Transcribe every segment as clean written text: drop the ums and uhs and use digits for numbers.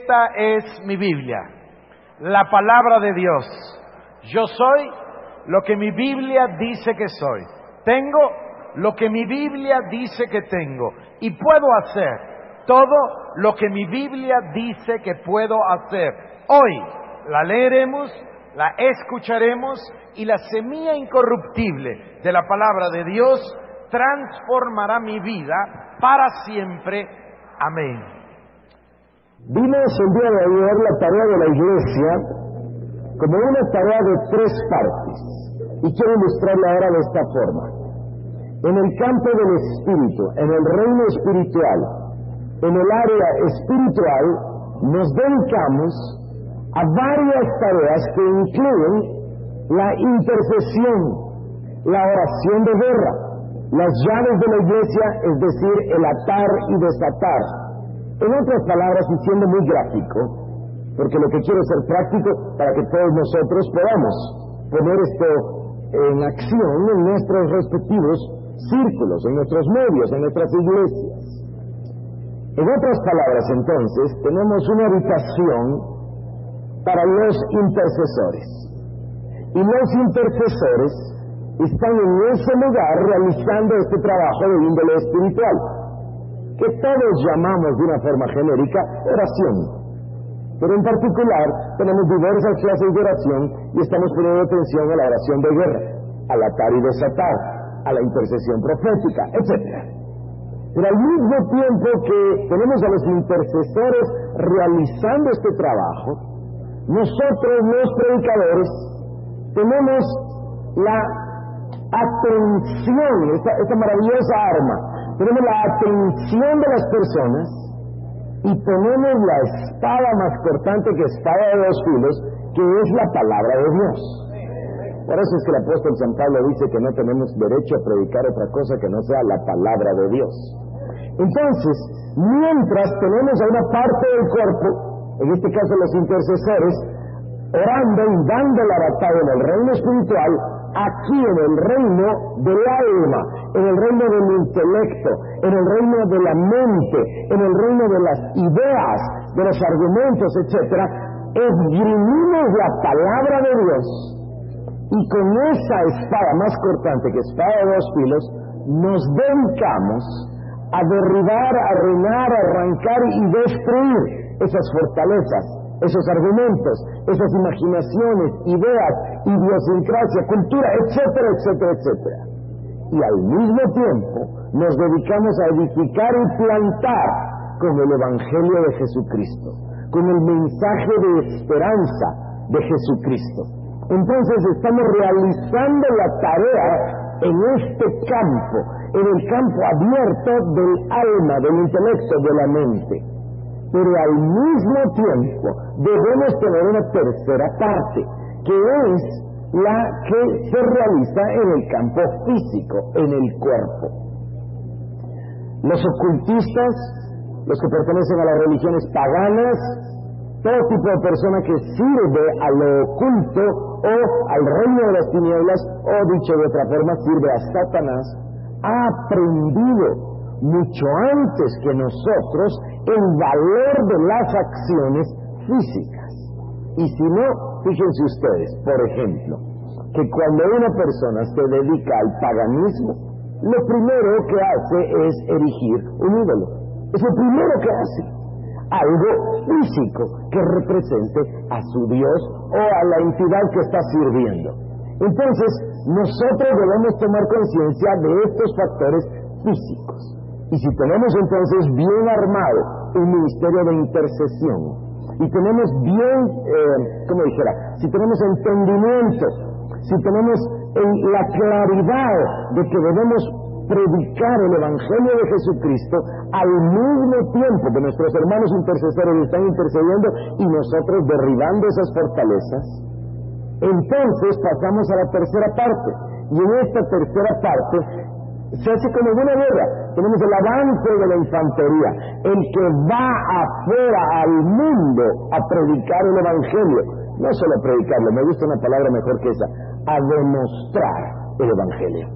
Esta es mi Biblia, la palabra de Dios. Yo soy lo que mi Biblia dice que soy. Tengo lo que mi Biblia dice que tengo. Y puedo hacer todo lo que mi Biblia dice que puedo hacer. Hoy la leeremos, la escucharemos y la semilla incorruptible de la palabra de Dios transformará mi vida para siempre. Amén. Vimos el día de ayer la tarea de la iglesia como una tarea de 3 partes y quiero ilustrarla ahora de esta forma. En el campo del espíritu, en el reino espiritual, en el área espiritual, nos dedicamos a varias tareas que incluyen la intercesión, la oración de guerra, las llaves de la iglesia, es decir, el atar y desatar. En otras palabras, y siendo muy gráfico, porque lo que quiero es ser práctico para que todos nosotros podamos poner esto en acción en nuestros respectivos círculos, en nuestros medios, en nuestras iglesias. En otras palabras, entonces, tenemos una habitación para los intercesores. Y los intercesores están en ese lugar realizando este trabajo de índole espiritual, que todos llamamos de una forma genérica oración. Pero en particular tenemos diversas clases de oración y estamos poniendo atención a la oración de guerra, al atar y desatar, a la intercesión profética, etc. Pero al mismo tiempo que tenemos a los intercesores realizando este trabajo, nosotros los predicadores tenemos la atención, esta maravillosa arma, tenemos la atención de las personas y tenemos la espada más cortante que espada de 2 filos, que es la palabra de Dios. Por eso es que el apóstol San Pablo dice que no tenemos derecho a predicar otra cosa que no sea la palabra de Dios. Entonces, mientras tenemos a una parte del cuerpo, en este caso los intercesores, orando y dando la batalla en el reino espiritual, aquí en el reino del alma, en el reino del intelecto, en el reino de la mente, en el reino de las ideas, de los argumentos, etc., esgrimimos la palabra de Dios y con esa espada más cortante que espada de 2 filos, nos dedicamos a derribar, a arruinar, a arrancar y destruir esas fortalezas, esos argumentos, esas imaginaciones, ideas, idiosincrasia, cultura, etcétera, etcétera, etcétera. Y al mismo tiempo nos dedicamos a edificar y plantar con el Evangelio de Jesucristo, con el mensaje de esperanza de Jesucristo. Entonces estamos realizando la tarea en este campo, en el campo abierto del alma, del intelecto, de la mente. Pero al mismo tiempo debemos tener una tercera parte, que es la que se realiza en el campo físico, en el cuerpo. Los ocultistas, los que pertenecen a las religiones paganas, todo tipo de persona que sirve a lo oculto o al reino de las tinieblas, o dicho de otra forma, sirve a Satanás, ha aprendido mucho antes que nosotros el valor de las acciones físicas. Y si no, fíjense ustedes, por ejemplo, que cuando una persona se dedica al paganismo, lo primero que hace es erigir un ídolo. Es lo primero que hace. Algo físico que represente a su Dios o a la entidad que está sirviendo. Entonces, nosotros debemos tomar conciencia de estos factores físicos. Y si tenemos entonces bien armado un ministerio de intercesión, y tenemos bien, si tenemos entendimiento, si tenemos la claridad de que debemos predicar el Evangelio de Jesucristo al mismo tiempo que nuestros hermanos intercesores están intercediendo y nosotros derribando esas fortalezas, entonces pasamos a la tercera parte. Y en esta tercera parte se hace como en una guerra. Tenemos el avance de la infantería, el que va afuera al mundo a predicar el Evangelio. No solo a predicarlo, me gusta una palabra mejor que esa, a demostrar el Evangelio.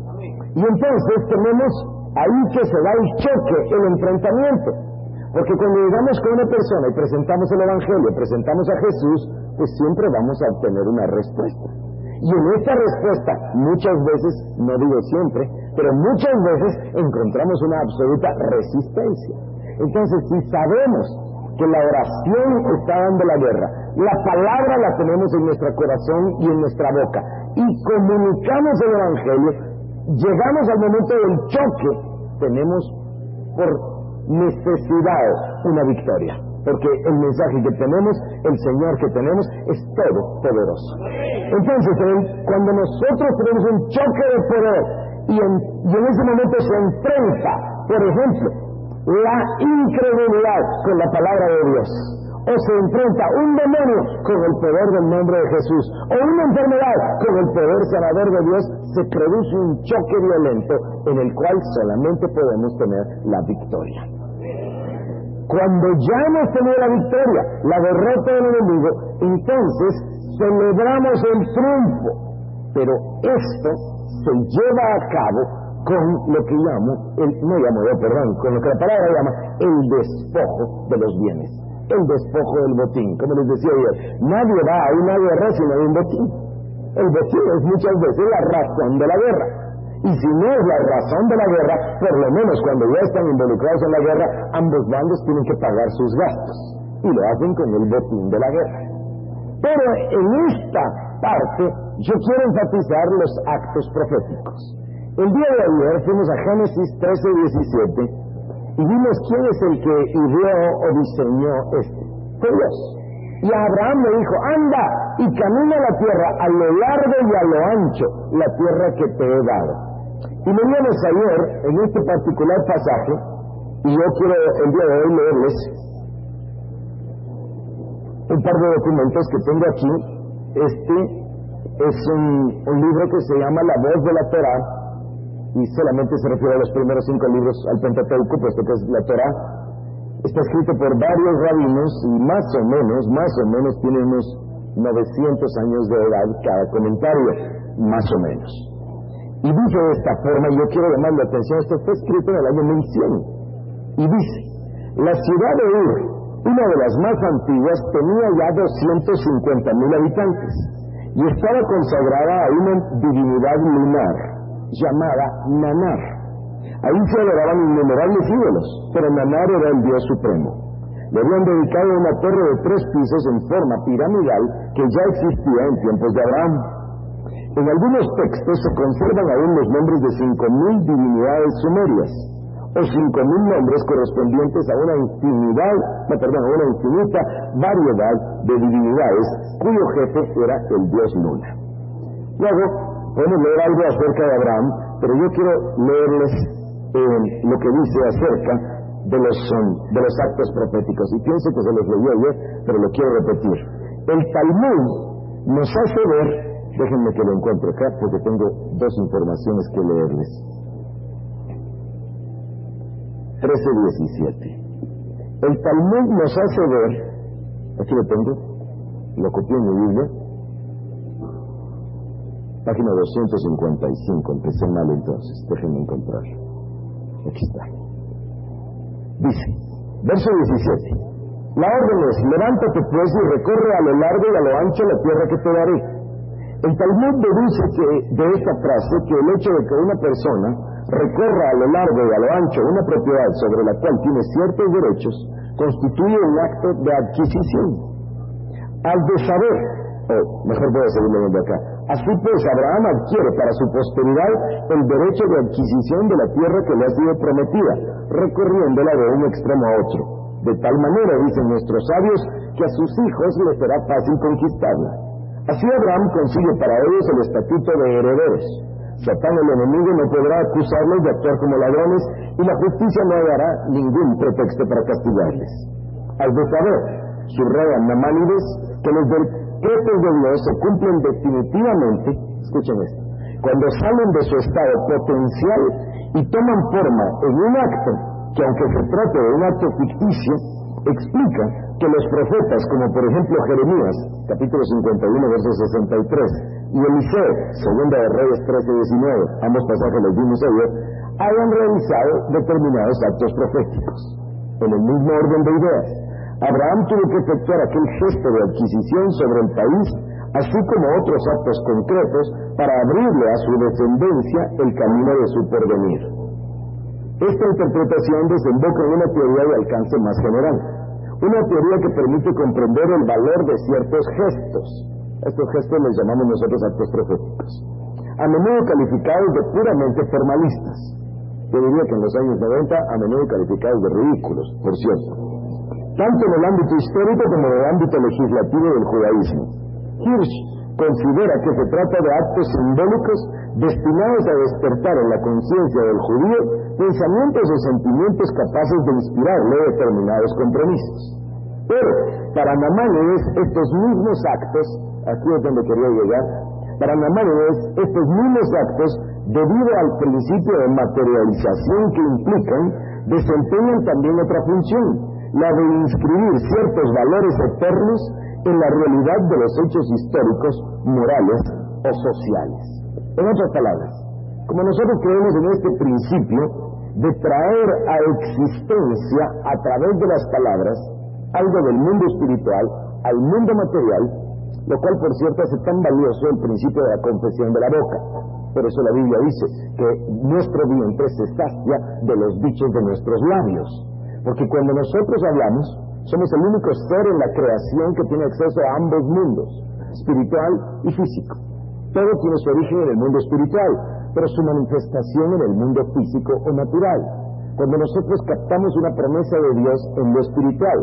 Y entonces tenemos ahí que se da el choque, el enfrentamiento. Porque cuando llegamos con una persona y presentamos el Evangelio, presentamos a Jesús, pues siempre vamos a obtener una respuesta. Y en esta respuesta, muchas veces, no digo siempre, pero muchas veces encontramos una absoluta resistencia. Entonces, si sabemos que la oración está dando la guerra, la palabra la tenemos en nuestro corazón y en nuestra boca, y comunicamos el Evangelio, llegamos al momento del choque, tenemos por necesidad una victoria, porque el mensaje que tenemos, el Señor que tenemos, es todopoderoso. Entonces, cuando nosotros tenemos un choque de poder y en ese momento se enfrenta, por ejemplo, la incredulidad con la palabra de Dios, o se enfrenta un demonio con el poder del nombre de Jesús, o una enfermedad con el poder sanador de Dios, se produce un choque violento en el cual solamente podemos tener la victoria. Cuando ya hemos tenido la victoria, la derrota del enemigo, entonces celebramos el triunfo. Pero esto se lleva a cabo con lo que con lo que la palabra llama el despojo de los bienes, el despojo del botín. Como les decía ayer, nadie va a una guerra si no hay un botín. El botín es muchas veces la razón de la guerra. Y si no es la razón de la guerra, por lo menos cuando ya están involucrados en la guerra, ambos bandos tienen que pagar sus gastos. Y lo hacen con el botín de la guerra. Pero en esta parte, yo quiero enfatizar los actos proféticos. El día de ayer fuimos a Génesis 13:17 y vimos quién es el que ideó o diseñó esto. Fue Dios. Y a Abraham le dijo, anda y camina la tierra a lo largo y a lo ancho, la tierra que te he dado. Y leíamos ayer en este particular pasaje, y yo quiero el día de hoy leerles un par de documentos que tengo aquí. Este es un libro que se llama La Voz de la Torá, y solamente se refiere a los primeros 5 libros al Pentateuco, puesto que es la Torá. Está escrito por varios rabinos y más o menos tiene unos 900 años de edad cada comentario, más o menos. Y dice de esta forma, y yo quiero llamar la atención, esto fue escrito en el año 1100, y dice, la ciudad de Ur, una de las más antiguas, tenía ya 250,000 habitantes, y estaba consagrada a una divinidad lunar, llamada Nanar. Ahí se adoraban innumerables ídolos, pero Nanar era el dios supremo. Le habían dedicado una torre de 3 pisos en forma piramidal que ya existía en tiempos de Abraham. En algunos textos se conservan aún los nombres de 5,000 divinidades sumerias, o 5,000 nombres correspondientes a una infinita variedad de divinidades, cuyo jefe era el dios Luna. Luego, podemos leer algo acerca de Abraham, pero yo quiero leerles lo que dice acerca de los actos proféticos. Y pienso que se los leí ayer, pero lo quiero repetir. El Talmud nos hace ver, déjenme que lo encuentre acá, porque tengo 2 informaciones que leerles. 13:17. El Talmud nos hace ver, aquí lo tengo, lo copié en mi Biblia, página 255, empecé mal entonces, déjenme encontrarlo. Aquí está. Dice, verso 17, la orden es, levántate pues y recorre a lo largo y a lo ancho la tierra que te daré. El Talmud deduce de esta frase que el hecho de que una persona recorra a lo largo y a lo ancho una propiedad sobre la cual tiene ciertos derechos, constituye un acto de adquisición. Al de saber, mejor voy a seguir leyendo acá, así pues Abraham adquiere para su posteridad el derecho de adquisición de la tierra que le ha sido prometida, recorriéndola de un extremo a otro. De tal manera, dicen nuestros sabios, que a sus hijos les será fácil conquistarla. Así Abraham consigue para ellos el estatuto de herederos. Satán, el enemigo, no podrá acusarlos de actuar como ladrones y la justicia no dará ningún pretexto para castigarles. Al de saber, subrayan Namanides, que los decretos de Dios se cumplen definitivamente, escuchen esto, cuando salen de su estado potencial y toman forma en un acto que, aunque se trate de un acto ficticio, explica que los profetas, como por ejemplo Jeremías, capítulo 51, verso 63, y Eliseo, segunda de Reyes 13:19, ambos pasajes los vimos ayer, hayan realizado determinados actos proféticos. En el mismo orden de ideas, Abraham tuvo que efectuar aquel gesto de adquisición sobre el país, así como otros actos concretos para abrirle a su descendencia el camino de su porvenir. Esta interpretación desemboca en una teoría de alcance más general, una teoría que permite comprender el valor de ciertos gestos. Estos gestos los llamamos nosotros actos proféticos, a menudo calificados de puramente formalistas. Yo diría que en los años 90 a menudo calificados de ridículos, por cierto, tanto en el ámbito histórico como en el ámbito legislativo del judaísmo. Hirsch considera que se trata de actos simbólicos destinados a despertar en la conciencia del judío pensamientos o sentimientos capaces de inspirarle determinados compromisos. Pero para Namanides estos mismos actos, aquí es donde quería llegar, para Namanides estos mismos actos, debido al principio de materialización que implican, desempeñan también otra función, la de inscribir ciertos valores eternos en la realidad de los hechos históricos, morales o sociales. En otras palabras, como nosotros creemos en este principio de traer a existencia a través de las palabras algo del mundo espiritual al mundo material, lo cual por cierto hace tan valioso el principio de la confesión de la boca. Por eso la Biblia dice que nuestro vientre se sacia de los dichos de nuestros labios, porque cuando nosotros hablamos, somos el único ser en la creación que tiene acceso a ambos mundos, espiritual y físico. Todo tiene su origen en el mundo espiritual, pero su manifestación en el mundo físico o natural. Cuando nosotros captamos una promesa de Dios en lo espiritual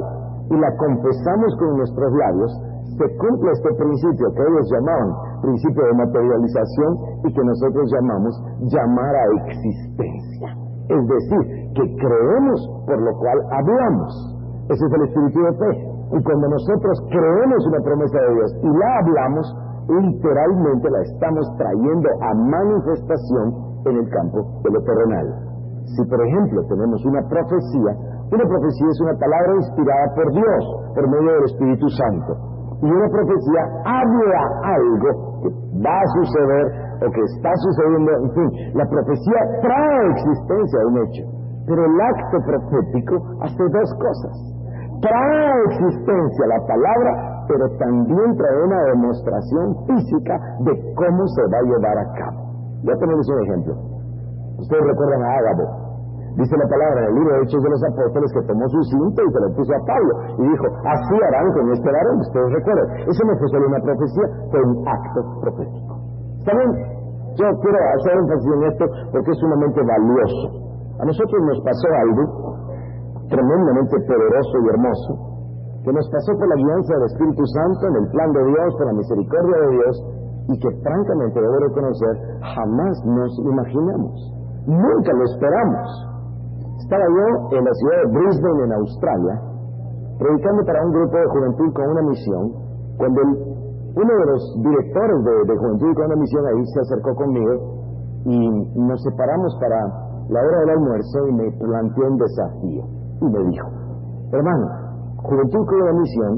y la confesamos con nuestros labios, se cumple este principio que ellos llamaban principio de materialización y que nosotros llamamos llamar a existencia. Es decir, que creemos por lo cual hablamos. Ese es el espíritu de fe. Y cuando nosotros creemos una promesa de Dios y la hablamos, literalmente la estamos trayendo a manifestación en el campo de lo terrenal. Si por ejemplo tenemos una profecía es una palabra inspirada por Dios, por medio del Espíritu Santo. Y una profecía habla algo que va a suceder o que está sucediendo, en fin, la profecía trae a existencia un hecho. Pero el acto profético hace dos cosas. Trae a existencia la palabra, pero también trae una demostración física de cómo se va a llevar a cabo. Ya tenemos un ejemplo. Ustedes recuerdan a Ágabo. Dice la palabra en el libro de Hechos de los Apóstoles que tomó su cinto y se lo puso a Pablo y dijo, así harán con este varón. Ustedes recuerdan, eso no fue solo una profecía, fue un acto profético. ¿Está bien? Yo quiero hacer énfasis en esto porque es sumamente valioso. A nosotros nos pasó algo tremendamente poderoso y hermoso, que nos pasó por la guianza del Espíritu Santo, en el plan de Dios, por la misericordia de Dios, y que francamente debo reconocer, jamás nos imaginamos. Nunca lo esperamos. Estaba yo en la ciudad de Brisbane, en Australia, predicando para un grupo de juventud con una misión, cuando uno de los directores de juventud con una misión ahí se acercó conmigo y nos separamos para la hora del almuerzo y me planteó un desafío y me dijo, hermano, Juventud con una misión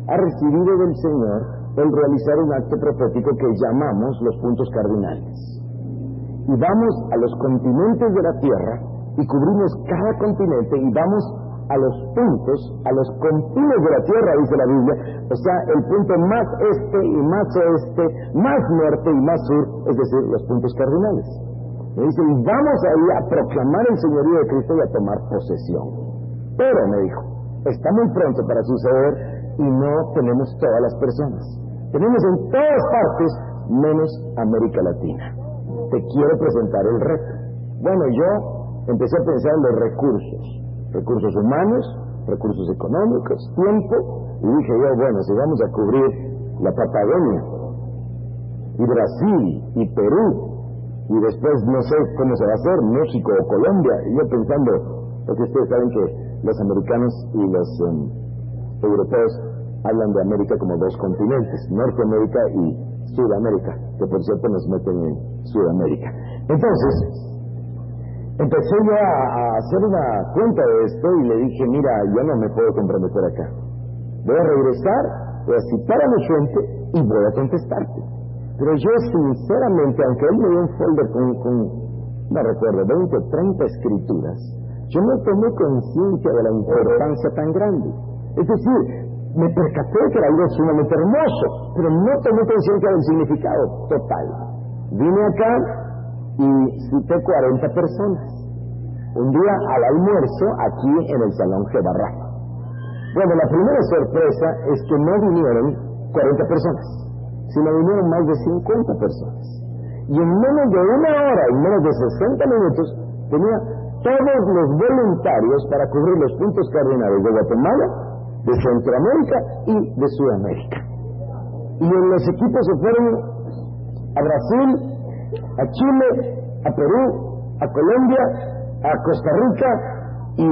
ha recibido del Señor el realizar un acto profético que llamamos los puntos cardinales. Y vamos a los continentes de la tierra y cubrimos cada continente y vamos a los puntos, a los confines de la tierra, dice la Biblia, o sea, el punto más este y más oeste, más norte y más sur, es decir, los puntos cardinales. Me dice, y vamos ahí a proclamar el señorío de Cristo y a tomar posesión. Pero, me dijo, está muy pronto para suceder y no tenemos todas las personas. Tenemos en todas partes, menos América Latina. Te quiero presentar el reto. Bueno, yo empecé a pensar en los recursos humanos, recursos económicos, tiempo, y dije yo, bueno, si vamos a cubrir la Patagonia, y Brasil, y Perú, y después no sé cómo se va a hacer, México o Colombia, y yo pensando, porque ustedes saben que los americanos y los europeos hablan de América como dos continentes, Norteamérica y Sudamérica, que por cierto nos meten en Sudamérica. Entonces, empecé yo a hacer una cuenta de esto y le dije, mira, ya no me puedo comprometer acá. Voy a regresar, voy a citar a mi gente y voy a contestarte. Pero yo sinceramente, aunque él me dio un folder con no recuerdo, 20 o 30 escrituras, yo no tomé conciencia de la importancia tan grande. Es decir, me percaté que era algo sumamente hermoso, pero no tomé conciencia del significado total. Vine acá y cité 40 personas. Un día al almuerzo aquí en el Salón Jehová Rafa. Bueno, la primera sorpresa es que no vinieron 40 personas, sino vinieron más de 50 personas. Y en menos de una hora, en menos de 60 minutos, tenía todos los voluntarios para cubrir los puntos cardinales de Guatemala, de Centroamérica y de Sudamérica. Y en los equipos se fueron a Brasil, a Chile, a Perú, a Colombia, a Costa Rica y,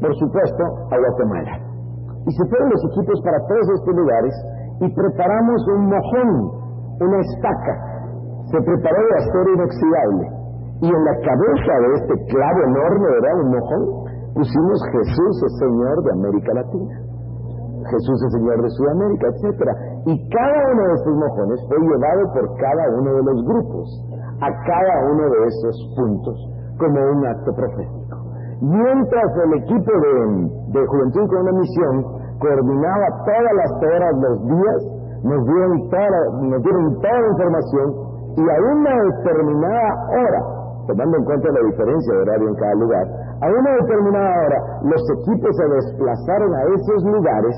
por supuesto, a Guatemala. Y se fueron los equipos para todos estos lugares y preparamos un mojón, una estaca. Se preparó de acero inoxidable. Y en la cabeza de este clavo enorme, era un mojón, pusimos Jesús es Señor de América Latina, Jesús es Señor de Sudamérica, etc. Y cada uno de estos mojones fue llevado por cada uno de los grupos a cada uno de esos puntos como un acto profético. Mientras el equipo de Juventud con una Misión coordinaba todas las horas, los días, nos dieron toda la información, y a una determinada hora, tomando en cuenta la diferencia de horario en cada lugar, a una determinada hora los equipos se desplazaron a esos lugares,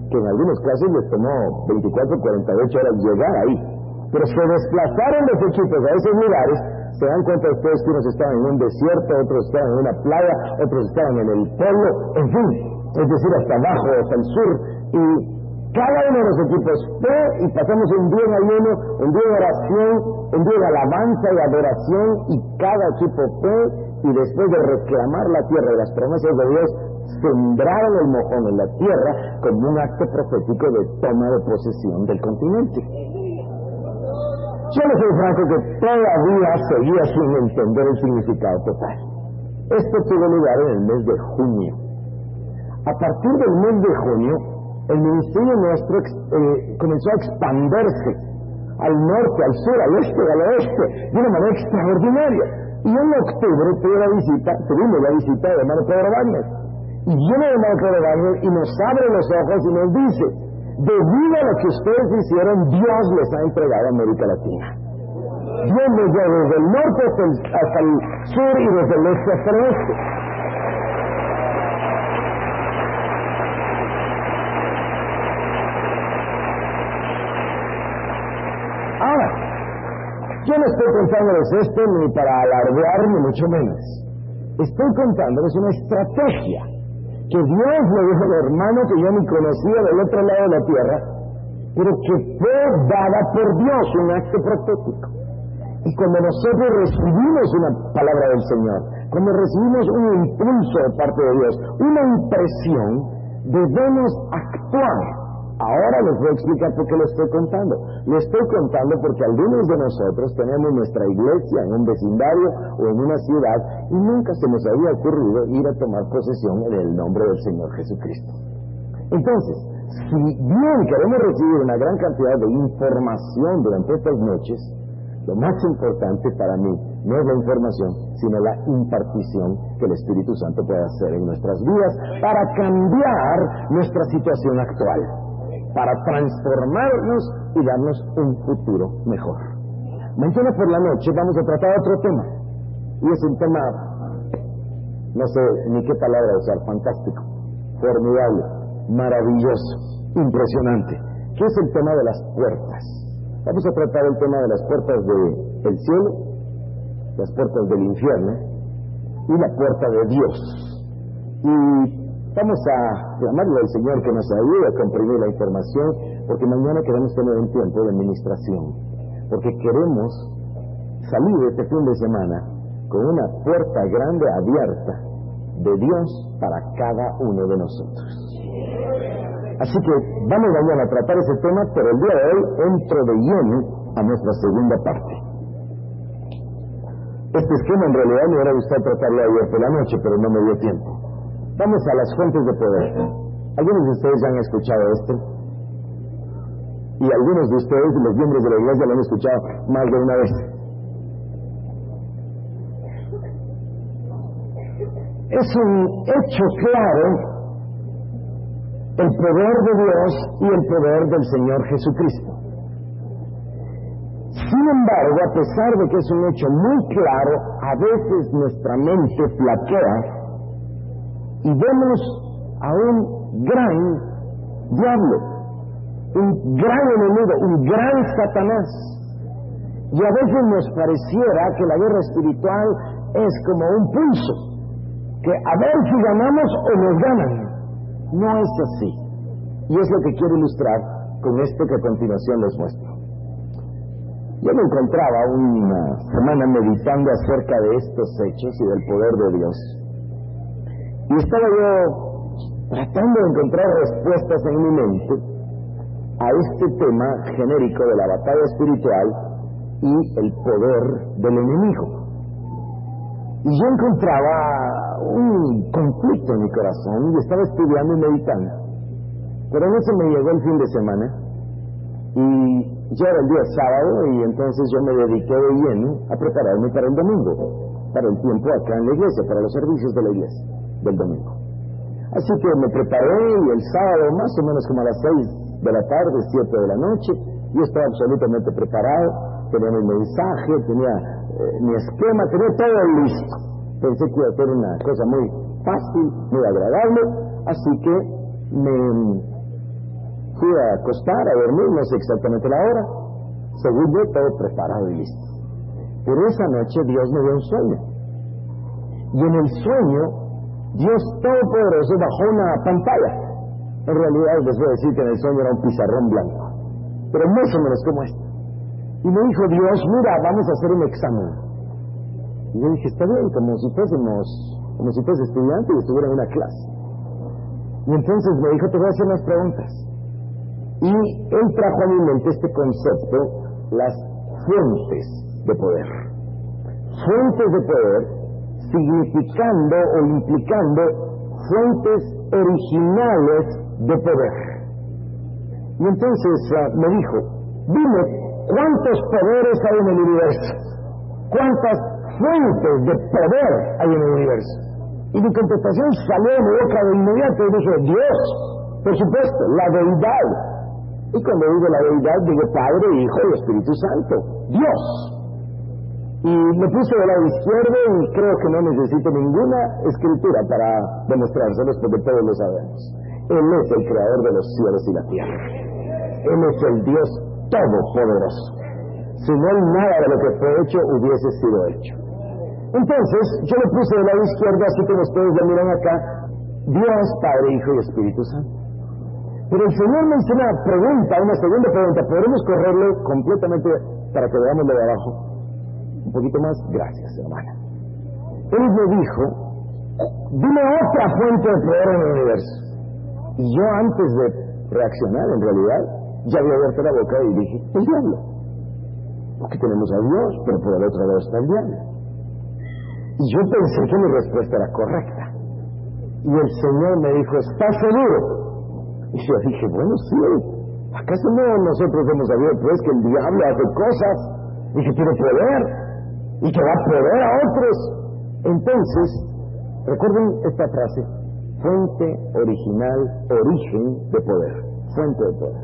que en algunos casos les tomó 24 o 48 horas llegar ahí, pero se desplazaron los equipos a esos lugares. Se dan cuenta ustedes que unos estaban en un desierto, otros estaban en una playa, otros estaban en el pueblo, en fin, es decir, hasta abajo, hasta el sur, y cada uno de los equipos fue y pasamos un día en ayuno, un día de oración, un día de alabanza y adoración, y cada equipo fue y después de reclamar la tierra y las promesas de Dios, sembraron el mojón en la tierra como un acto profético de toma de posesión del continente. Yo les soy franco que todavía seguía sin entender el significado total. Esto tuvo lugar en el mes de junio. A partir del mes de junio, el ministerio nuestro comenzó a expandirse al norte, al sur, al este, al oeste, de una manera extraordinaria. Y en octubre tuvimos la visita de hermano Pedro Baños. Y viene el hermano Pedro Baños y nos abre los ojos y nos dice: debido a lo que ustedes hicieron, Dios les ha entregado a América Latina. Dios les dio desde el norte hasta el sur y desde el este hasta el oeste. Ahora, yo no estoy contándoles esto ni para alardear ni mucho menos. Estoy contándoles una estrategia que Dios le dijo al hermano que yo ni conocía del otro lado de la tierra, pero que fue dada por Dios, un acto profético. Y cuando nosotros recibimos una palabra del Señor, cuando recibimos un impulso de parte de Dios, una impresión, debemos actuar. Ahora les voy a explicar por qué lo estoy contando. Lo estoy contando porque algunos de nosotros tenemos nuestra iglesia en un vecindario o en una ciudad y nunca se nos había ocurrido ir a tomar posesión en el nombre del Señor Jesucristo. Entonces, si bien queremos recibir una gran cantidad de información durante estas noches, lo más importante para mí no es la información, sino la impartición que el Espíritu Santo puede hacer en nuestras vidas para cambiar nuestra situación actual, para transformarnos y darnos un futuro mejor. Mañana por la noche vamos a tratar otro tema, y es un tema, no sé ni qué palabra usar, fantástico, formidable, maravilloso, impresionante, que es el tema de las puertas. Vamos a tratar el tema de las puertas del cielo, las puertas del infierno y la puerta de Dios. Y vamos a clamarle al Señor que nos ayude a comprimir la información, porque mañana queremos tener un tiempo de administración, porque queremos salir de este fin de semana con una puerta grande abierta de Dios para cada uno de nosotros. Así que vamos mañana a tratar ese tema, pero el día de hoy entro de lleno a nuestra segunda parte. Este esquema en realidad me hubiera gustado tratarlo ayer por la noche, pero no me dio tiempo. Vamos a las fuentes de poder. Algunos de ustedes ya han escuchado esto, y algunos de ustedes, los miembros de la iglesia, lo han escuchado más de una vez. es un hecho claro el poder de Dios y el poder del Señor Jesucristo. Sin embargo, a pesar de que es un hecho muy claro, a veces nuestra mente flaquea y vemos a un gran diablo, un gran enemigo, un gran Satanás. Y a veces nos pareciera que la guerra espiritual es como un pulso, que a ver si ganamos o nos ganan. No es así. Y es lo que quiero ilustrar con esto que a continuación les muestro. Yo me encontraba una semana meditando acerca de estos hechos y del poder de Dios. Y estaba yo tratando de encontrar respuestas en mi mente a este tema genérico de la batalla espiritual y el poder del enemigo. Y yo encontraba un conflicto en mi corazón y estaba estudiando y meditando. Pero en eso me llegó el fin de semana y ya era el día sábado y entonces yo me dediqué de lleno a prepararme para el domingo, para el tiempo acá en la iglesia, para los servicios de la iglesia del domingo. Así que me preparé y el sábado más o menos como a las 6 de la tarde, 7 de la noche, yo estaba absolutamente preparado, tenía mi mensaje, tenía mi esquema, tenía todo listo. Pensé que iba a ser una cosa muy fácil, muy agradable, así que me fui a acostar, a dormir, no sé exactamente la hora, según yo todo preparado y listo. Pero esa noche Dios me dio un sueño. Y en el sueño, Dios Todopoderoso bajó una pantalla. En realidad les voy a decir que en el sueño era un pizarrón blanco, pero más o menos como este. Y me dijo Dios, mira, vamos a hacer un examen. Y yo dije, está bien, como si fuese estudiante y estuviera en una clase. Y entonces me dijo, te voy a hacer unas preguntas. Y él trajo a mi mente este concepto, las fuentes de poder. Fuentes de poder, significando o implicando fuentes originales de poder. Y entonces me dijo, dime, ¿cuántos poderes hay en el universo? ¿Cuántas fuentes de poder hay en el universo? Y mi contestación salió de mi boca de inmediato y dije, Dios, por supuesto, la deidad. Y cuando digo la deidad, digo Padre, Hijo y Espíritu Santo, Dios. Y me puse del lado izquierdo y creo que no necesito ninguna escritura para demostrárselos porque todos lo sabemos. Él es el creador de los cielos y la tierra. Él es el Dios todopoderoso. Si no hay nada de lo que fue hecho, hubiese sido hecho. Entonces, yo le puse del lado izquierdo, así como ustedes lo miran acá, Dios, Padre, Hijo y Espíritu Santo. Pero el Señor me hizo una segunda pregunta. ¿Podremos correrle completamente para que veamos lo de abajo? Un poquito más, gracias, hermana. Él me dijo, dime otra fuente de poder en el universo. Y yo antes de reaccionar, en realidad, ya había abierto la boca y dije, el diablo. Porque tenemos a Dios, pero por el otro lado está el diablo. Y yo pensé que mi respuesta era correcta. Y el Señor me dijo, ¿estás seguro? Y yo dije, bueno, sí. ¿Acaso no nosotros hemos sabido pues que el diablo hace cosas y que tiene poder y que da poder a otros? Entonces, recuerden esta frase, fuente original, origen de poder, fuente de poder.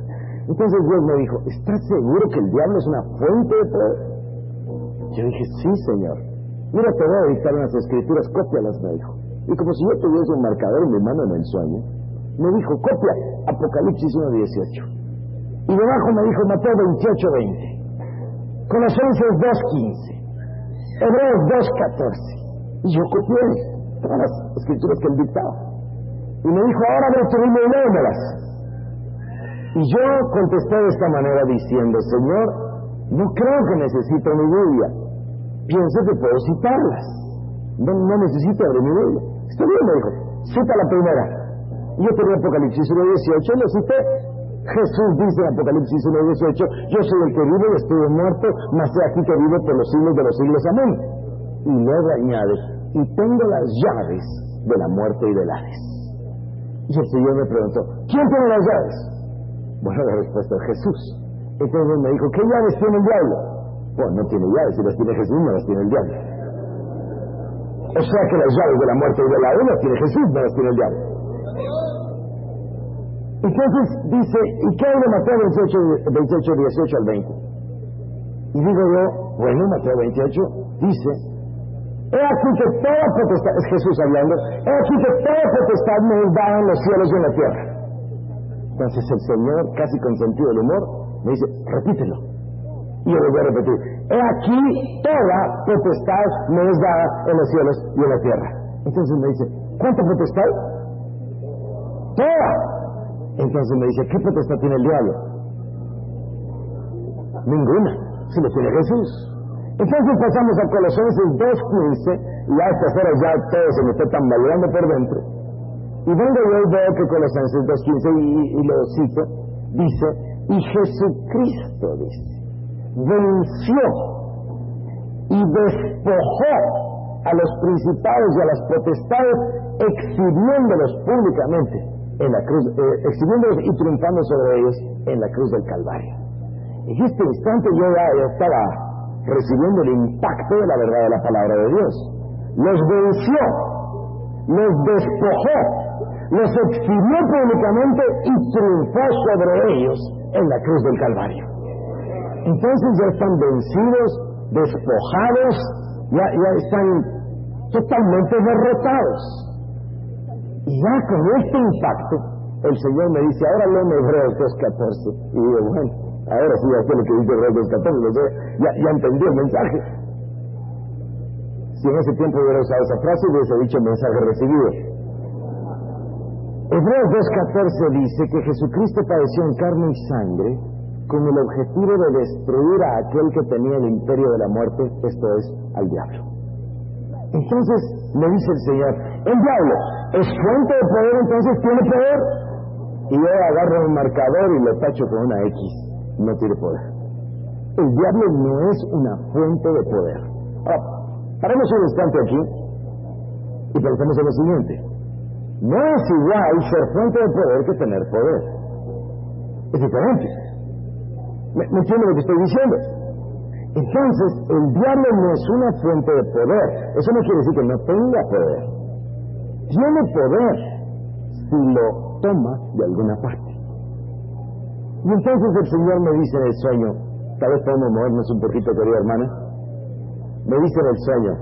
Entonces Dios me dijo, ¿estás seguro que el diablo es una fuente de poder? Yo dije, sí, Señor. Mira, te voy a dictar unas escrituras, cópialas, me dijo. Y como si yo tuviese un marcador en mi mano en el sueño, me dijo, copia Apocalipsis 1:18. Y debajo me dijo Mateo 28:20, Colosenses 2:15, Hebreos 2:14. Y yo copié todas las escrituras que él dictaba. Y me dijo, ahora abre tu Biblia y léemelas. Y yo contesté de esta manera diciendo, Señor, no creo que necesito mi Biblia. Pienso que puedo citarlas. No necesito abrir mi Biblia. Está bien, me dijo, cita la primera. Yo tenía Apocalipsis 1:18, lo cité. Jesús dice en Apocalipsis 1:18, yo soy el que vive y estuve muerto, mas he aquí que vive por los siglos de los siglos. Amén. Y luego añade, y tengo las llaves de la muerte y del Hades. Y el Señor me preguntó, ¿quién tiene las llaves? Bueno, la respuesta es Jesús. Entonces me dijo, ¿qué llaves tiene el diablo? Bueno, no tiene llaves, si las tiene Jesús, no las tiene el diablo. O sea que las llaves de la muerte y de la vida las tiene Jesús, no las tiene el diablo. Entonces dice, ¿y qué hay de Mateo 28, 18 al 20? Y digo yo, bueno, Mateo 28 dice, he aquí que toda potestad, es Jesús hablando, he aquí que toda potestad me es dada en los cielos y en la tierra. Entonces el Señor, casi con sentido del humor, me dice, repítelo. Y yo lo voy a repetir, he aquí toda potestad me es dada en los cielos y en la tierra. Entonces me dice, ¿cuánta potestad? Toda. Entonces me dice, ¿qué potestad tiene el diablo? Ninguna, si lo tiene Jesús. Entonces pasamos a Colosenses 2:15, y a estas horas ya todo se me está tambaleando por dentro. Y vengo yo y veo que Colosenses 2:15, y lo cito, dice, y Jesucristo, dice, venció y despojó a los principados y a las potestades, exhibiéndolos públicamente en la cruz, exhibiéndolos y triunfando sobre ellos en la cruz del Calvario. En este instante yo ya estaba recibiendo el impacto de la verdad de la palabra de Dios. Los venció, los despojó, los exhibió públicamente y triunfó sobre ellos en la cruz del Calvario. Entonces ya están vencidos, despojados, ya están totalmente derrotados. Y ya con este impacto, el Señor me dice, ahora léeme Hebreos 2:14. Y digo, bueno, ahora sí ya sé lo que dice Hebreos 2:14, ya entendí el mensaje. Si en ese tiempo hubiera usado esa frase, hubiese dicho mensaje recibido. Hebreos 2:14 dice que Jesucristo padeció en carne y sangre con el objetivo de destruir a aquel que tenía el imperio de la muerte, esto es, al diablo. Entonces me dice el Señor, el diablo es fuente de poder, entonces tiene poder. Y yo agarro un marcador y lo tacho con una X, no tiene poder. El diablo no es una fuente de poder. Ahora, paremos un instante aquí y pensemos en lo siguiente. No es igual ser fuente de poder que tener poder. Es diferente. ¿Me entiende lo que estoy diciendo? Entonces, el diablo no es una fuente de poder. Eso no quiere decir que no tenga poder. Tiene poder si lo toma de alguna parte. Y entonces el Señor me dice en el sueño, tal vez podemos movernos un poquito, querida hermana. Me dice en el sueño,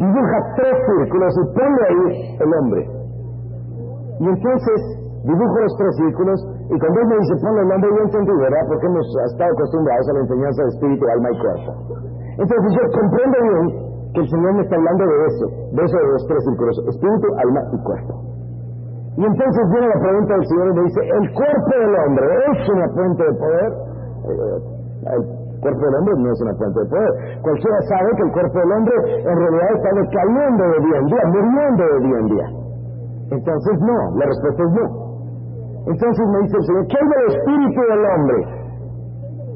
dibuja 3 círculos y ponle ahí el hombre. Y entonces dibujo los 3 círculos, y cuando él me dice ponle el nombre, yo entendí, ¿verdad? Porque hemos estado acostumbrados a la enseñanza de espíritu, alma y cuerpo. Entonces yo comprendo bien que el Señor me está hablando de eso de los 3 círculos, espíritu, alma y cuerpo. Y entonces viene la pregunta del Señor y me dice, ¿el cuerpo del hombre es una fuente de poder? El cuerpo del hombre no es una fuente de poder. Cualquiera sabe que el cuerpo del hombre en realidad está decayendo de día en día, muriendo de día en día. Entonces no, la respuesta es no. Entonces me dice el Señor, ¿qué hay del espíritu del hombre?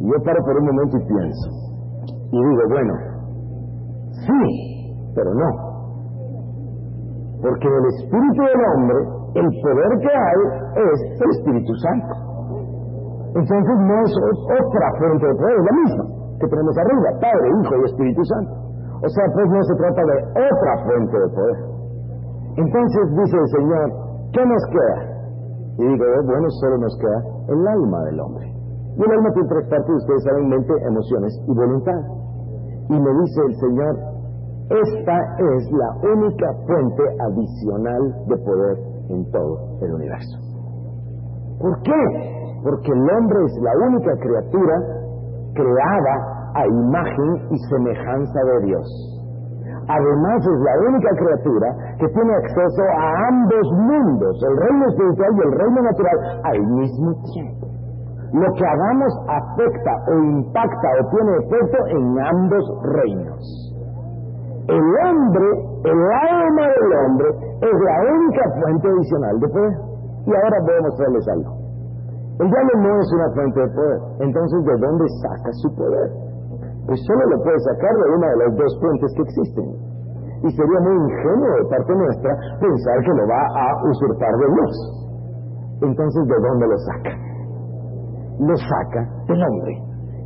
Y yo paro por un momento y pienso. Y digo, bueno, sí, pero no. Porque el espíritu del hombre, el poder que hay es el Espíritu Santo. Entonces no es otra fuente de poder, es la misma que tenemos arriba, Padre, Hijo y Espíritu Santo. O sea, pues no se trata de otra fuente de poder. Entonces dice el Señor, ¿qué nos queda? Y digo, bueno, solo nos queda el alma del hombre. Y el alma tiene 3 partes, ustedes saben, mente, emociones y voluntad. Y me dice el Señor, esta es la única fuente adicional de poder en todo el universo. ¿Por qué? Porque el hombre es la única criatura creada a imagen y semejanza de Dios. Además es la única criatura que tiene acceso a ambos mundos, el reino espiritual y el reino natural, al mismo tiempo. Lo que hagamos afecta o impacta o tiene efecto en ambos reinos. El hombre, el alma del hombre, es la única fuente adicional de poder. Y ahora voy a mostrarles algo. El diablo no es una fuente de poder. Entonces, ¿de dónde saca su poder? Pues solo lo puede sacar de una de las 2 fuentes que existen. Y sería muy ingenuo de parte nuestra pensar que lo va a usurpar de Dios. Entonces, ¿de dónde lo saca? Lo saca del hombre.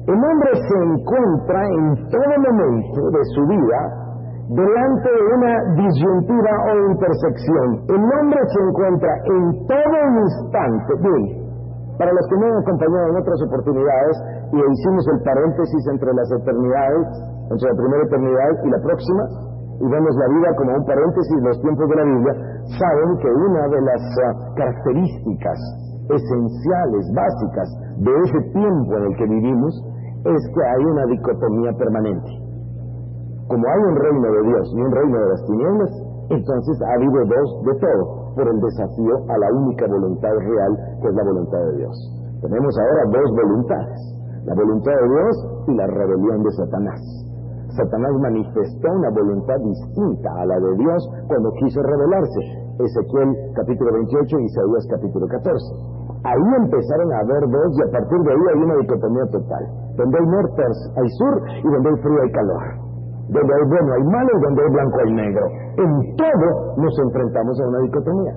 El hombre se encuentra en todo momento de su vida delante de una disyuntiva o intersección. El hombre se encuentra en todo instante. Bien, para los que me han acompañado en otras oportunidades y hicimos el paréntesis entre las eternidades, entre la primera eternidad y la próxima, y vemos la vida como un paréntesis, los tiempos de la Biblia, saben que una de las características esenciales, básicas de ese tiempo en el que vivimos es que hay una dicotomía permanente. Como hay un reino de Dios y un reino de las tinieblas, entonces ha habido dos de todo, por el desafío a la única voluntad real, que es la voluntad de Dios. Tenemos ahora dos voluntades, la voluntad de Dios y la rebelión de Satanás. Satanás manifestó una voluntad distinta a la de Dios cuando quiso rebelarse. Ezequiel capítulo 28 y Isaías capítulo 14. Ahí empezaron a haber dos y a partir de ahí hay una dicotomía total. Donde hay norte hay sur y donde hay frío hay calor. Donde hay bueno hay malo y donde hay blanco hay negro. En todo nos enfrentamos a una dicotomía.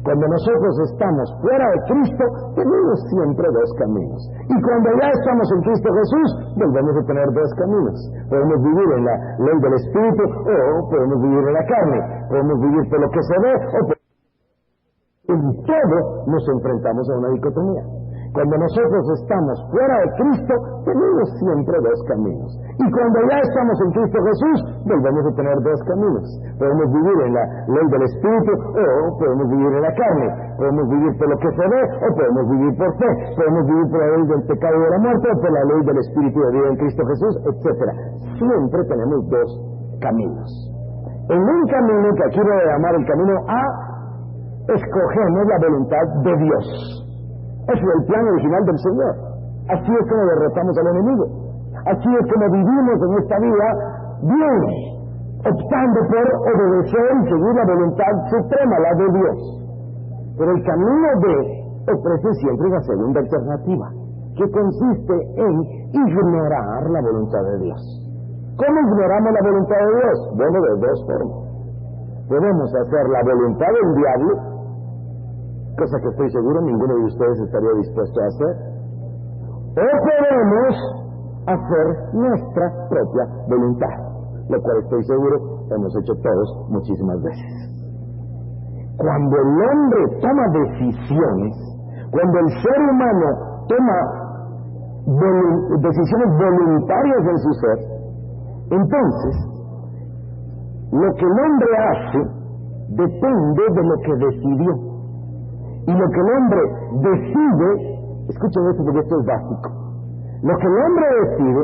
Cuando nosotros estamos fuera de Cristo, tenemos siempre dos caminos. Y cuando ya estamos en Cristo Jesús, volvemos a tener dos caminos. Podemos vivir en la ley del Espíritu o podemos vivir en la carne. Podemos vivir por lo que se ve o por... En todo nos enfrentamos a una dicotomía. Cuando nosotros estamos fuera de Cristo, tenemos siempre dos caminos. Y cuando ya estamos en Cristo Jesús, volvemos a tener dos caminos. Podemos vivir en la ley del Espíritu o podemos vivir en la carne. Podemos vivir por lo que se ve o podemos vivir por fe. Podemos vivir por la ley del pecado y de la muerte o por la ley del Espíritu de vida en Cristo Jesús, etc. Siempre tenemos dos caminos. En un camino que aquí voy a llamar el camino A, escogemos la voluntad de Dios. Ese es el plan original del Señor. Así es como derrotamos al enemigo. Así es como vivimos en esta vida bien, optando por obedecer y seguir la voluntad suprema, la de Dios. Pero el camino B ofrece siempre una segunda alternativa, que consiste en ignorar la voluntad de Dios. ¿Cómo ignoramos la voluntad de Dios? Bueno, de dos formas. Podemos hacer la voluntad del diablo, cosa que estoy seguro ninguno de ustedes estaría dispuesto a hacer, o podemos hacer nuestra propia voluntad, lo cual estoy seguro hemos hecho todos muchísimas veces. Cuando el hombre toma decisiones, cuando el ser humano toma decisiones voluntarias en su ser, entonces lo que el hombre hace depende de lo que decidió. Y lo que el hombre decide, escuchen esto porque esto es básico, lo que el hombre decide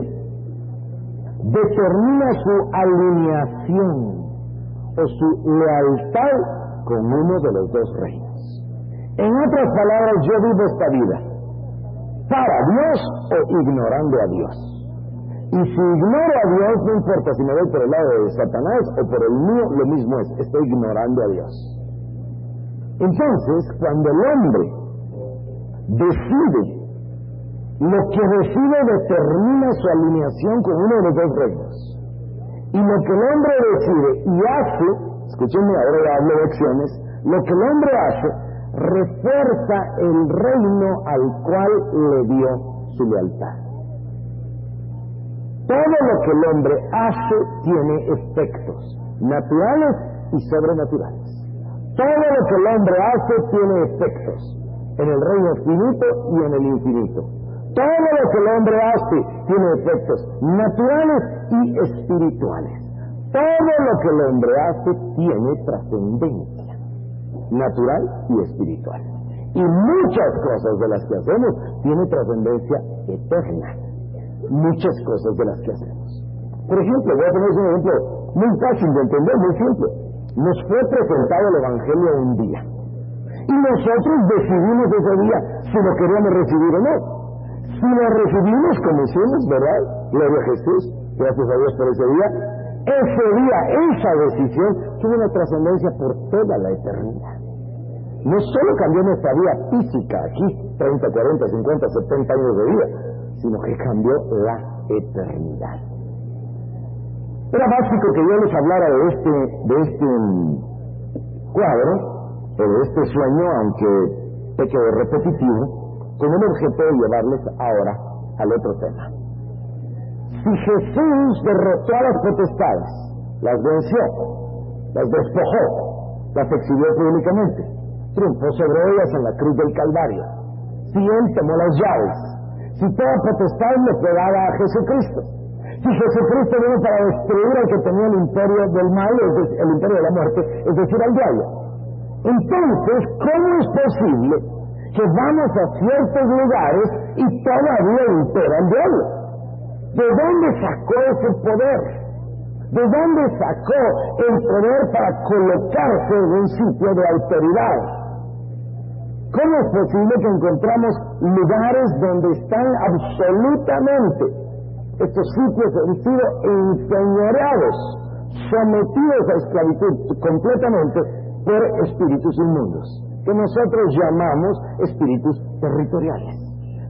determina su alineación o su lealtad con uno de los dos reinos. En otras palabras, yo vivo esta vida para Dios o ignorando a Dios. Y si ignoro a Dios, no importa si me voy por el lado de Satanás o por el mío, lo mismo es, estoy ignorando a Dios. Entonces, cuando el hombre decide, lo que decide determina su alineación con uno de los dos reinos. Y lo que el hombre decide y hace, escúchenme, ahora ya hablo de acciones, lo que el hombre hace refuerza el reino al cual le dio su lealtad. Todo lo que el hombre hace tiene efectos naturales y sobrenaturales. Todo lo que el hombre hace tiene efectos en el reino finito y en el infinito. Todo lo que el hombre hace tiene efectos naturales y espirituales. Todo lo que el hombre hace tiene trascendencia natural y espiritual. Y muchas cosas de las que hacemos tienen trascendencia eterna. Muchas cosas de las que hacemos. Por ejemplo, voy a poner un ejemplo muy fácil de entender, muy simple. Nos fue presentado el Evangelio un día y nosotros decidimos ese día si lo queríamos recibir o no. Si lo recibimos como hicimos, ¿verdad? Gloria a Jesús, gracias a Dios por ese día. Ese día, esa decisión tuvo una trascendencia por toda la eternidad. No solo cambió nuestra vida física aquí, 30, 40, 50, 70 años de vida, sino que cambió la eternidad. Era básico que yo les hablara de este cuadro, o de este sueño, aunque peque de repetitivo, con el objeto de llevarles ahora al otro tema. Si Jesús derrotó a las potestades, las venció, las despojó, las exhibió públicamente, triunfó sobre ellas en la cruz del Calvario. Si Él tomó las llaves, si toda potestad le fue dada a Jesucristo, si Jesucristo vino para destruir al que tenía el imperio del mal, el imperio de la muerte, es decir, al diablo, entonces, ¿cómo es posible que vamos a ciertos lugares y todavía impera el diablo? ¿De dónde sacó ese poder? ¿De dónde sacó el poder para colocarse en un sitio de autoridad? ¿Cómo es posible que encontramos lugares donde están absolutamente, estos sitios han sido enseñoreados, sometidos a esclavitud completamente por espíritus inmundos, que nosotros llamamos espíritus territoriales?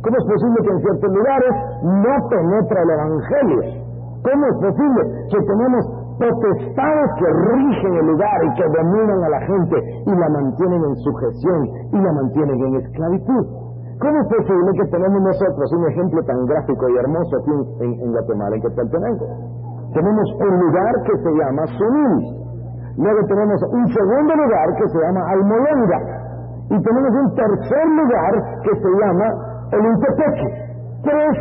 ¿Cómo es posible que en ciertos lugares no penetra el Evangelio? ¿Cómo es posible que tenemos potestades que rigen el lugar y que dominan a la gente y la mantienen en sujeción y la mantienen en esclavitud? ¿Cómo es posible que tenemos nosotros un ejemplo tan gráfico y hermoso aquí en Guatemala, en Quetzaltenango? Tenemos un lugar que se llama Sunil, luego tenemos un segundo lugar que se llama Almolonga, y tenemos un tercer lugar que se llama Olintepeque. Tres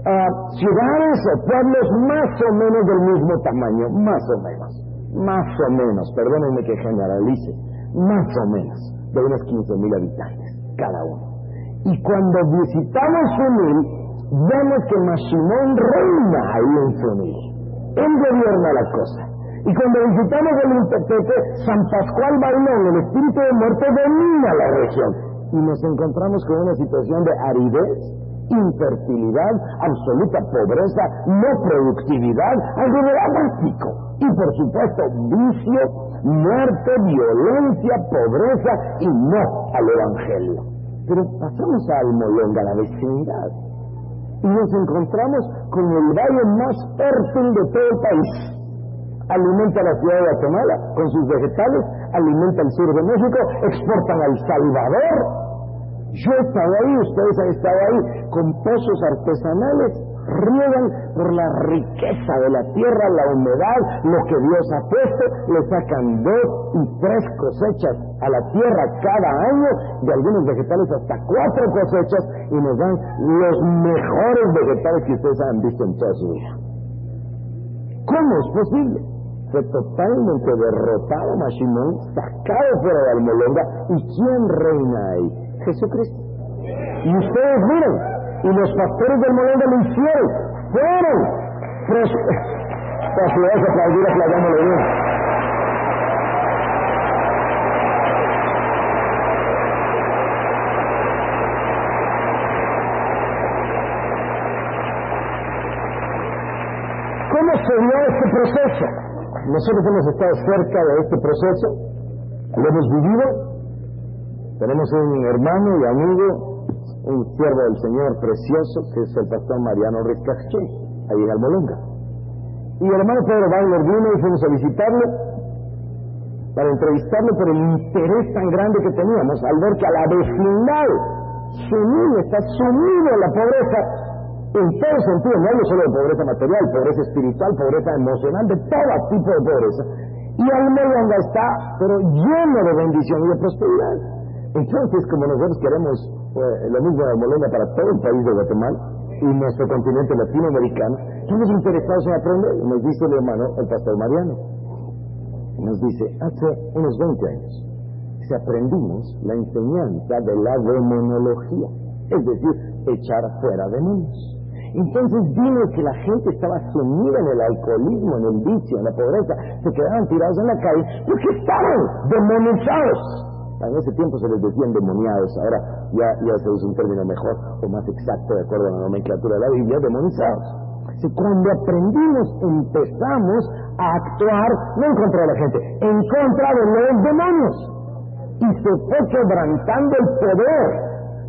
ciudades o pueblos más o menos del mismo tamaño, más o menos, perdónenme que generalice, más o menos, de unos 15,000 habitantes cada uno. Y cuando visitamos Sunil, vemos que Mashimón reina ahí en Sunil. Él gobierna la cosa. Y cuando visitamos el Olintepeque, San Pascual Bailón, el espíritu de muerte, domina la región. Y nos encontramos con una situación de aridez, infertilidad, absoluta pobreza, no productividad, algo dramático. Y por supuesto, vicio, muerte, violencia, pobreza y no al Evangelio. Pero pasamos a Almolonga, la vecindad, y nos encontramos con el valle más fértil de todo el país. Alimenta la ciudad de Guatemala con sus vegetales, alimenta el sur de México, exportan a El Salvador. Yo he estado ahí, ustedes han estado ahí, con pozos artesanales, riegan por la riqueza de la tierra, la humedad, lo que Dios ha puesto, le sacan 2 y 3 cosechas a la tierra cada año, de algunos vegetales hasta 4 cosechas, y nos dan los mejores vegetales que ustedes han visto en toda su vida. ¿Cómo es posible? Fue totalmente derrotado Mashimón, sacado fuera de Almolonga, ¿y quién reina ahí? Jesucristo. Y ustedes miren, y los pastores del Almolonga lo hicieron, fueron la ciudad se aplaudir, aplaudámosle bien. ¿Cómo se dio este proceso? Nosotros hemos estado cerca de este proceso, lo hemos vivido. Tenemos un hermano y amigo, un siervo del Señor precioso, que es el pastor Mariano Rizcaché, ahí en Almolonga. Y el hermano Pedro Wagner vino y fuimos a visitarlo para entrevistarlo por el interés tan grande que teníamos al ver que a la vecindad sumido, está sumido en la pobreza en todo sentido, no hablo solo de pobreza material, pobreza espiritual, pobreza emocional, de todo tipo de pobreza. Y Almolonga está, pero lleno de bendición y de prosperidad. Entonces, como nosotros queremos lo mismo de Almolonga para todo el país de Guatemala y nuestro continente latinoamericano, estamos interesados en aprender. Y nos dice el hermano, el pastor Mariano, nos dice, hace unos 20 años, aprendimos la enseñanza de la demonología, es decir, echar fuera demonios. Entonces vimos que la gente estaba sumida en el alcoholismo, en el vicio, en la pobreza, se quedaban tirados en la calle porque estaban demonizados. En ese tiempo se les decían demoniados, ahora ya se usa un término mejor o más exacto de acuerdo a la nomenclatura de la Biblia, demonizados. Cuando aprendimos, empezamos a actuar no en contra de la gente, en contra de los demonios. Y se fue quebrantando el poder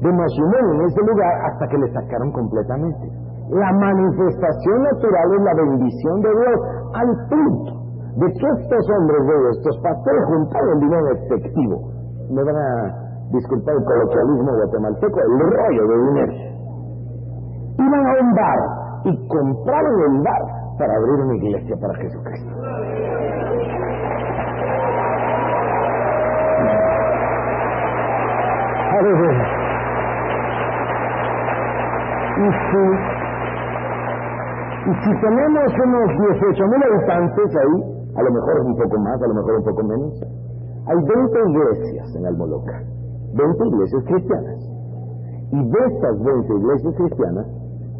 de Mashimón en ese lugar hasta que le sacaron completamente. La manifestación natural es la bendición de Dios, al punto de que estos hombres de Dios, estos pastores, juntaron dinero efectivo. Me van a disculpar el coloquialismo guatemalteco, el rollo de dinero. Iban a un bar y compraron el bar para abrir una iglesia para Jesucristo. Y si tenemos unos 18,000 habitantes ahí, a lo mejor un poco más, a lo mejor un poco menos, hay 20 iglesias en Almoloca, 20 iglesias cristianas. Y de estas 20 iglesias cristianas,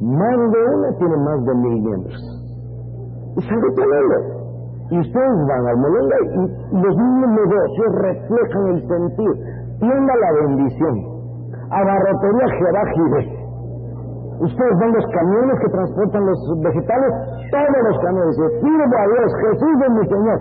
más de una tiene más de 1,000 miembros. Es algo tremendo. Y ustedes van al Molonga y los mismos negocios reflejan el sentir. Tienda La Bendición, Abarrotería Jehová Jireh. Ustedes ven los camiones que transportan los vegetales, todos los camiones dicen, sirvo a Dios, Jesús es mi Señor.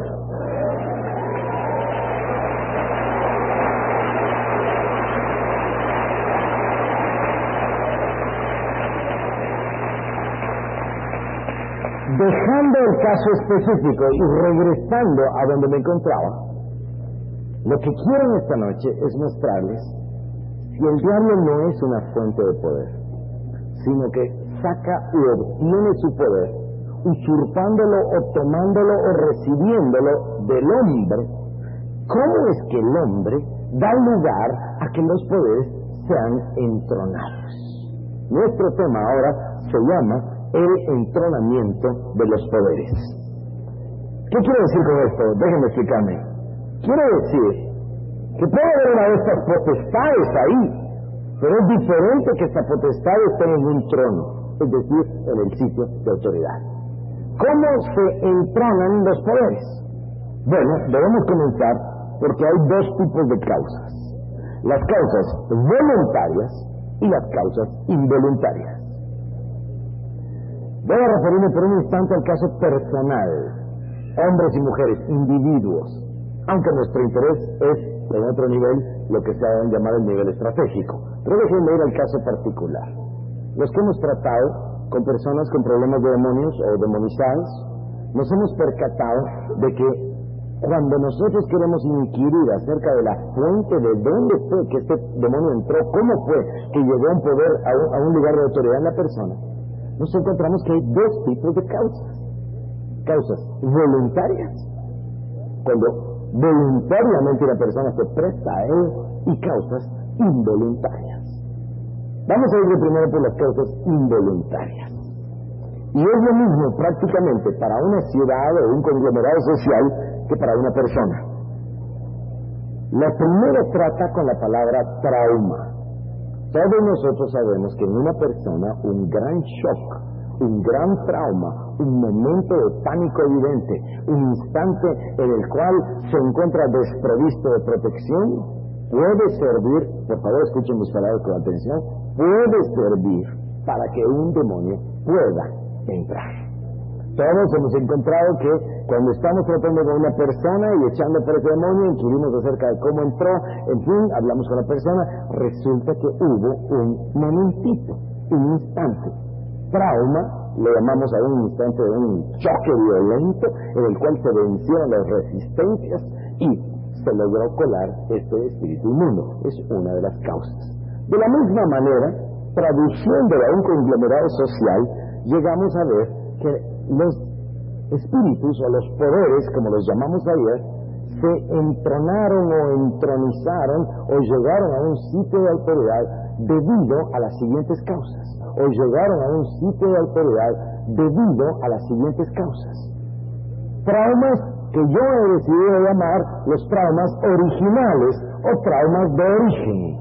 Dejando el caso específico y regresando a donde me encontraba, lo que quiero esta noche es mostrarles si el diablo no es una fuente de poder, sino que saca y obtiene su poder, usurpándolo o tomándolo o recibiéndolo del hombre. ¿Cómo es que el hombre da lugar a que los poderes sean entronados? Nuestro tema ahora se llama el entronamiento de los poderes. ¿Qué quiero decir con esto? Déjenme explicarme. Quiero decir que puede haber una de estas potestades ahí, pero es diferente que esta potestad esté en un trono, es decir, en el sitio de autoridad. ¿Cómo se entronan los poderes? Bueno, debemos comenzar porque hay dos tipos de causas: las causas voluntarias y las causas involuntarias. Voy a referirme por un instante al caso personal, hombres y mujeres, individuos, aunque nuestro interés es, en otro nivel, lo que se ha llamado el nivel estratégico. Pero déjenme ir al caso particular. Los que hemos tratado con personas con problemas de demonios o demonizados, nos hemos percatado de que cuando nosotros queremos inquirir acerca de la fuente de dónde fue que este demonio entró, cómo fue que llegó a un poder, a un lugar de autoridad en la persona, nos encontramos que hay dos tipos de causas. Causas voluntarias, cuando voluntariamente la persona se presta a él, y causas involuntarias. Vamos a ir primero por las causas involuntarias. Y es lo mismo prácticamente para una ciudad o un conglomerado social que para una persona. La primera trata con la palabra trauma. Todos nosotros sabemos que en una persona un gran shock, un gran trauma, un momento de pánico evidente, un instante en el cual se encuentra desprovisto de protección, puede servir, por favor escuchen mis palabras con atención, puede servir para que un demonio pueda entrar. Todos hemos encontrado que cuando estamos tratando con una persona y echando por ese demonio, inquirimos acerca de cómo entró, en fin, hablamos con la persona, resulta que hubo un momentito, un instante. Trauma, le llamamos a un instante de un choque violento en el cual se vencieron las resistencias y se logró colar este espíritu inmundo. Es una de las causas. De la misma manera, traduciéndolo a un conglomerado social, llegamos a ver que los espíritus o los poderes, como los llamamos ayer, se entronaron o entronizaron o llegaron a un sitio de autoridad debido a las siguientes causas, o llegaron a un sitio de autoridad debido a las siguientes causas. Traumas que yo he decidido llamar los traumas originales o traumas de origen.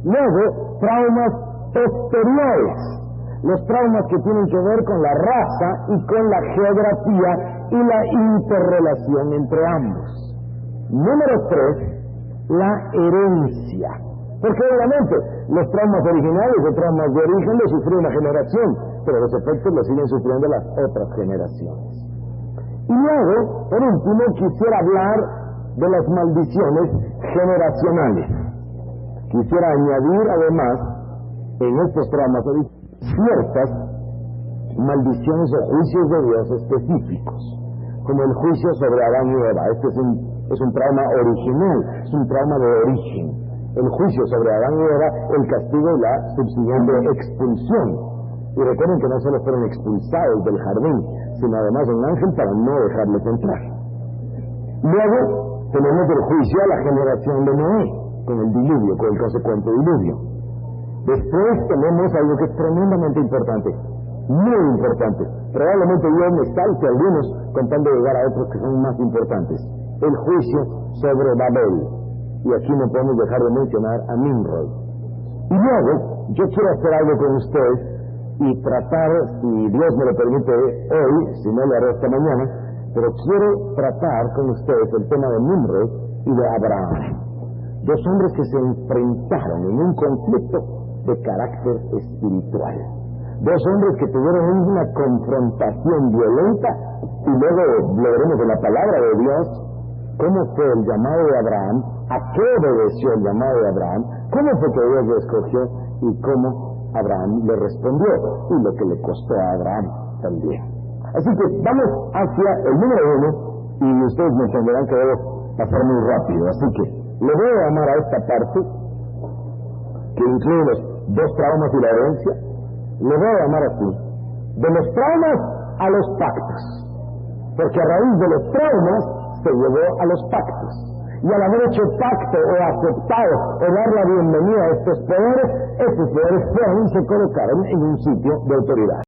Luego, traumas posteriores. Los traumas que tienen que ver con la raza y con la geografía y la interrelación entre ambos. Número 3, la herencia. Porque obviamente los traumas originales o traumas de origen los sufrió una generación, pero los efectos los siguen sufriendo las otras generaciones. Y luego, por último, quisiera hablar de las maldiciones generacionales. Quisiera añadir además en estos traumas originales ciertas maldiciones o juicios de Dios específicos, como el juicio sobre Adán y Eva. Este es un trauma original, es un trauma de origen. El juicio sobre Adán y Eva, el castigo y la subsiguiente expulsión. Y recuerden que no solo fueron expulsados del jardín, sino además un ángel para no dejarles entrar. Luego tenemos el juicio a la generación de Noé. con el diluvio, con el consecuente diluvio. Después tenemos algo que es tremendamente importante, muy importante. Probablemente Dios me salte algunos contando llegar a otros que son más importantes. El juicio sobre Babel. Y aquí no podemos dejar de mencionar a Nimrod. Y luego, yo quiero hacer algo con ustedes y tratar, si Dios me lo permite hoy, si no lo haré esta mañana, pero quiero tratar con ustedes el tema de Nimrod y de Abraham. Dos hombres que se enfrentaron en un conflicto de carácter espiritual. Dos hombres que tuvieron una confrontación violenta y luego lo veremos en la palabra de Dios, cómo fue el llamado de Abraham, a qué obedeció el llamado de Abraham, cómo fue que Dios lo escogió y cómo Abraham le respondió y lo que le costó a Abraham también. Así que vamos hacia el número 1 y ustedes me entenderán que debo pasar muy rápido. Así que le voy a llamar a esta parte que incluye los 2 traumas y la herencia, le voy a llamar así, de los traumas a los pactos, porque a raíz de los traumas se llevó a los pactos, y al haber hecho pacto o aceptado o dar la bienvenida a estos poderes fueron y se colocaron en un sitio de autoridad.